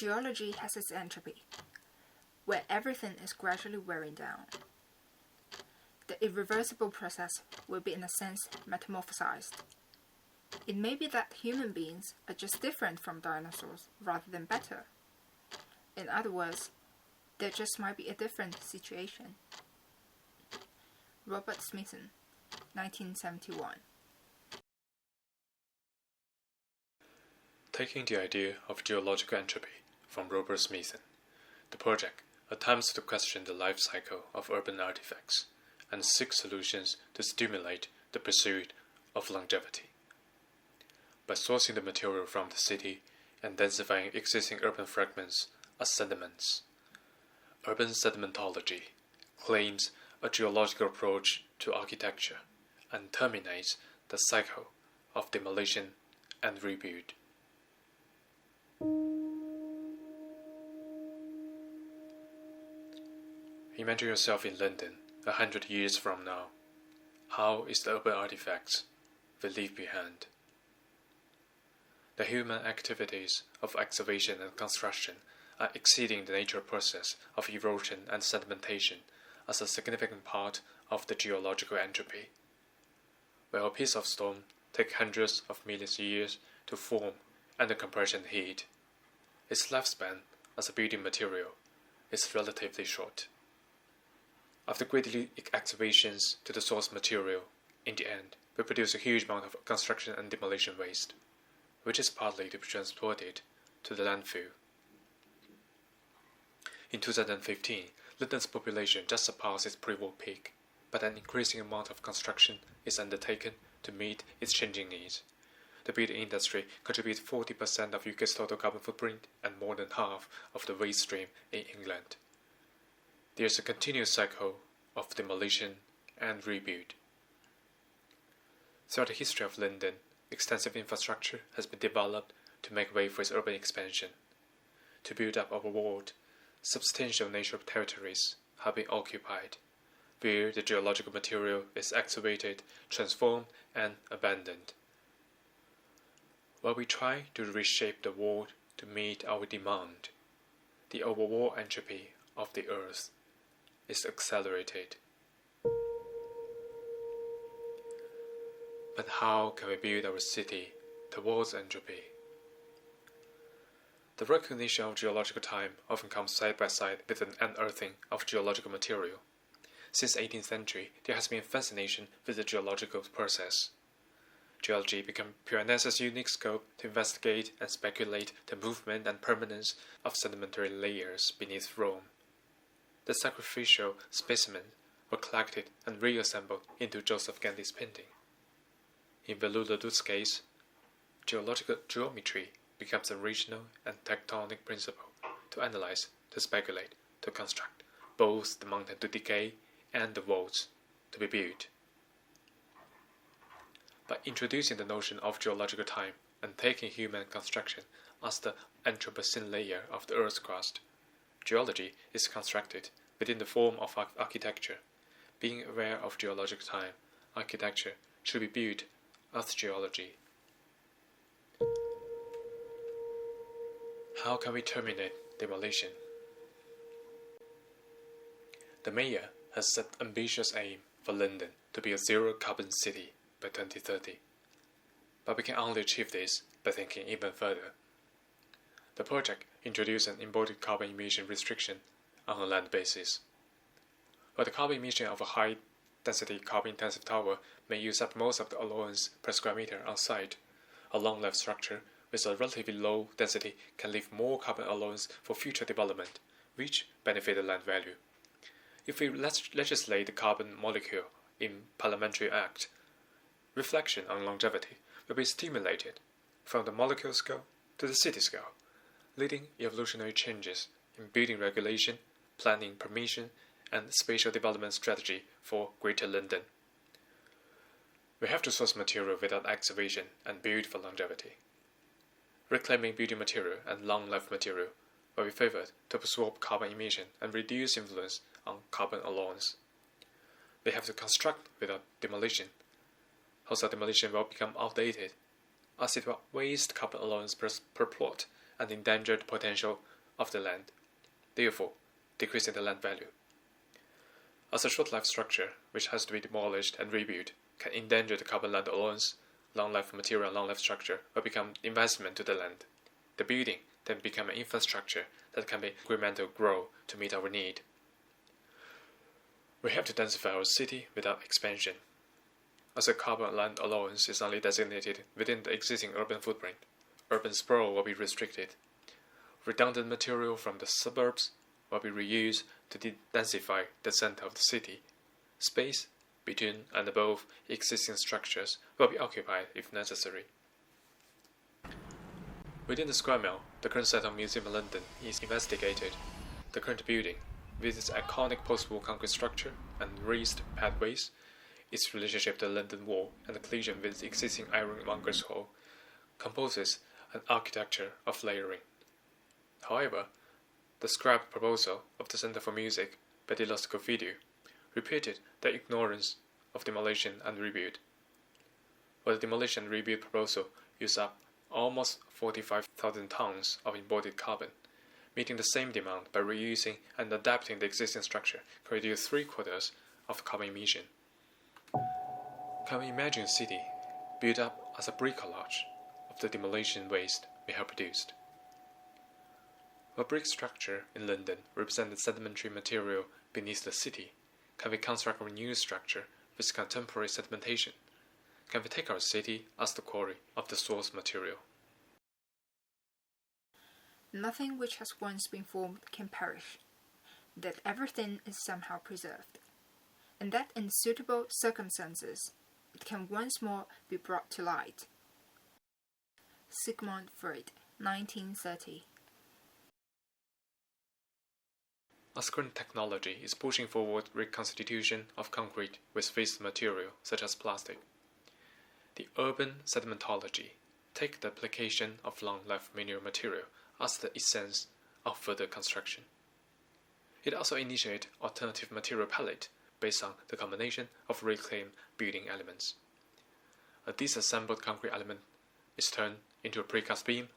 Geology has its entropy, where everything is gradually wearing down. The irreversible process will be in a sense metamorphosized. It may be that human beings are just different from dinosaurs rather than better. In other words, there just might be a different situation. Robert Smithson, 1971. Taking the idea of geological entropy from Robert Smithson, the project attempts to question the life cycle of urban artifacts and seek solutions to stimulate the pursuit of longevity. By sourcing the material from the city and densifying existing urban fragments as sediments, urban sedimentology claims a geological approach to architecture and terminates the cycle of demolition and rebuild. Imagine yourself in London 100 years from now. How is the urban artifacts we leave behind? The human activities of excavation and construction are exceeding the natural process of erosion and sedimentation as a significant part of the geological entropy. Where a piece of stone takes hundreds of millions of years to form under compression heat, its lifespan as a building material is relatively short. After great excavations to the source material, in the end, we produce a huge amount of construction and demolition waste, which is partly to be transported to the landfill. In 2015, London's population just surpassed its pre-war peak, but an increasing amount of construction is undertaken to meet its changing needs. The building industry contributes 40% of UK's total carbon footprint and more than half of the waste stream in England. There is a continuous cycle of demolition and rebuild. Throughout the history of London, extensive infrastructure has been developed to make way for its urban expansion. To build up our world, substantial natural territories have been occupied, where the geological material is excavated, transformed, and abandoned. While we try to reshape the world to meet our demand, the overall entropy of the earth is accelerated. But how can we build our city towards entropy? The recognition of geological time often comes side by side with an unearthing of geological material. Since the 18th century, there has been a fascination with the geological process. Geology became Pioneer's unique scope to investigate and speculate the movement and permanence of sedimentary layers beneath Rome. The sacrificial specimens were collected and reassembled into Joseph Gandy's painting. In Veluludu's case, geological geometry becomes a regional and tectonic principle to analyze, to speculate, to construct both the mountain to decay and the vaults to be built. By introducing the notion of geological time and taking human construction as the Anthropocene layer of the Earth's crust, geology is constructed within the form of architecture. Being aware of geological time, architecture should be built as geology. How can we terminate demolition? The mayor has set ambitious aim for London to be a zero-carbon city by 2030. But we can only achieve this by thinking even further. The project introduced an embodied carbon emission restriction on a land basis. While the carbon emission of a high-density carbon-intensive tower may use up most of the allowance per square meter on site, a long-lived structure with a relatively low density can leave more carbon allowance for future development, which benefit the land value. If we legislate the carbon molecule in Parliamentary Act, reflection on longevity will be stimulated from the molecule scale to the city scale, leading evolutionary changes in building regulation, planning permission, and spatial development strategy for Greater London. We have to source material without excavation and build for longevity. Reclaiming building material and long-life material will be favored to absorb carbon emission and reduce influence on carbon allowance. We have to construct without demolition. Wholesale demolition will become outdated, as it will waste carbon allowance per plot and endanger the potential of the land, therefore decreasing the land value. As a short-life structure which has to be demolished and rebuilt can endanger the carbon land allowance, long-life material and long-life structure will become investment to the land. The building then become an infrastructure that can be incremental grow to meet our need. We have to densify our city without expansion. As a carbon land allowance is only designated within the existing urban footprint, urban sprawl will be restricted. Redundant material from the suburbs will be reused to densify the center of the city. Space between and above existing structures will be occupied if necessary. Within the square mile, the current site of Museum of London is investigated. The current building, with its iconic post-war concrete structure and raised pathways, its relationship to the London Wall and the collision with its existing ironmongers' hall, composes an architecture of layering. However, the scrap proposal of the Center for Music by the Legislate video repeated their ignorance of demolition and rebuild. While the demolition and rebuild proposal used up almost 45,000 tons of embodied carbon, meeting the same demand by reusing and adapting the existing structure can reduce 3/4 of carbon emission. Can we imagine a city built up as a bricolage of the demolition waste we have produced? A brick structure in London represents the sedimentary material beneath the city. Can we construct a new structure with contemporary sedimentation? Can we take our city as the quarry of the source material? Nothing which has once been formed can perish, that everything is somehow preserved, and that in suitable circumstances it can once more be brought to light. Sigmund Freud, 1930. As current technology is pushing forward reconstitution of concrete with fixed material such as plastic, the urban sedimentology take the application of long-life mineral material as the essence of further construction. It also initiates alternative material palette based on the combination of reclaimed building elements. A disassembled concrete element is turned into a precast beam,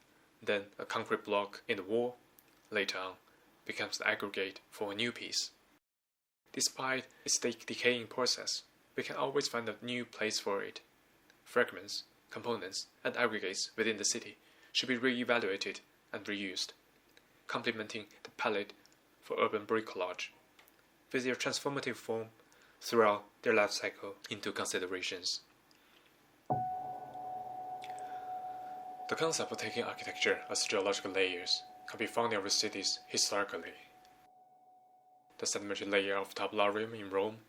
then a concrete block in the wall, later on becomes the aggregate for a new piece. Despite its decaying process, we can always find a new place for it. Fragments, components, and aggregates within the city should be re-evaluated and reused, complementing the palette for urban bricolage, with their transformative form throughout their life cycle into considerations. The concept of taking architecture as geological layers can be found in our cities historically. The sedimentary layer of Tabularium in Rome,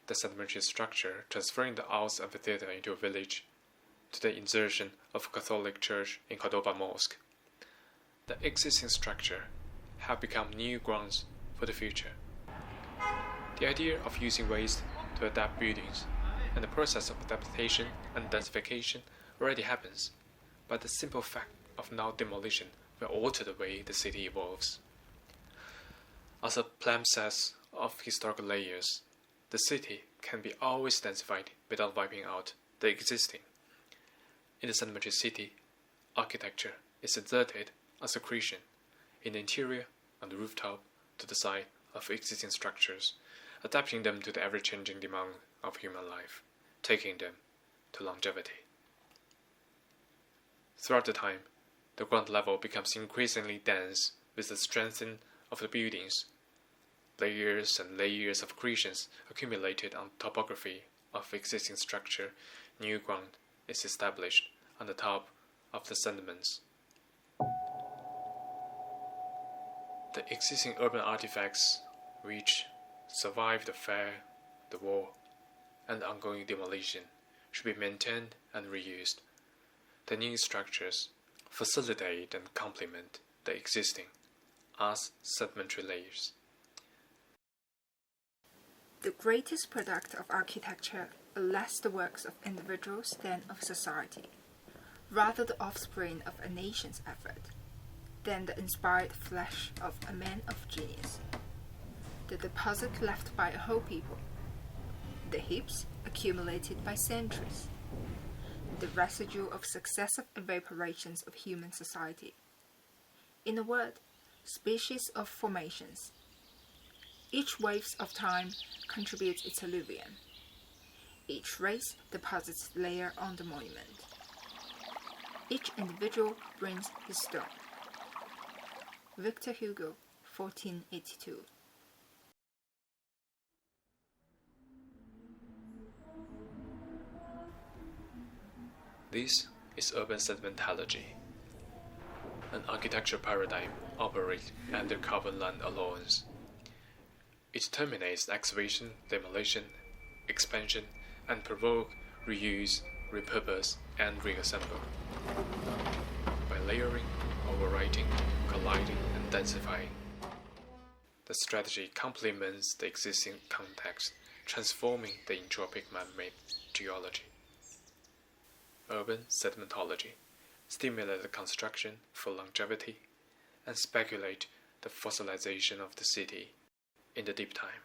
the sedimentary structure transferring the Alps amphitheater into a village, to the insertion of a Catholic church in Cordoba Mosque. The existing structure have become new grounds for the future. The idea of using waste to adapt buildings and the process of adaptation and densification already happens, but the simple fact of now demolition will alter the way the city evolves. As a palimpsest of historical layers, the city can be always densified without wiping out the existing. In the sedimentary city, architecture is inserted as a creation in the interior, on the rooftop, to the side of existing structures, adapting them to the ever-changing demand of human life, taking them to longevity. Throughout the time, the ground level becomes increasingly dense with the strengthening of the buildings. Layers and layers of accretions accumulated on topography of existing structure, new ground is established on the top of the sediments. The existing urban artifacts which survive the fire, the war, and the ongoing demolition should be maintained and reused. The new structures facilitate and complement the existing as sedimentary layers. The greatest product of architecture are less the works of individuals than of society, rather the offspring of a nation's effort, than the inspired flesh of a man of genius. The deposit left by a whole people, the heaps accumulated by centuries, the residue of successive evaporations of human society. In a word, species of formations. Each wave of time contributes its alluvium. Each race deposits layer on the monument. Each individual brings his stone. Victor Hugo, 1482. This is urban sedimentology, an architecture paradigm operates under carbon land allowance. It terminates excavation, demolition, expansion, and provoke, reuse, repurpose, and reassemble. By layering, overwriting, colliding, and densifying, the strategy complements the existing context, transforming the entropic man-made geology. Urban sedimentology stimulate the construction for longevity and speculate the fossilization of the city in the deep time.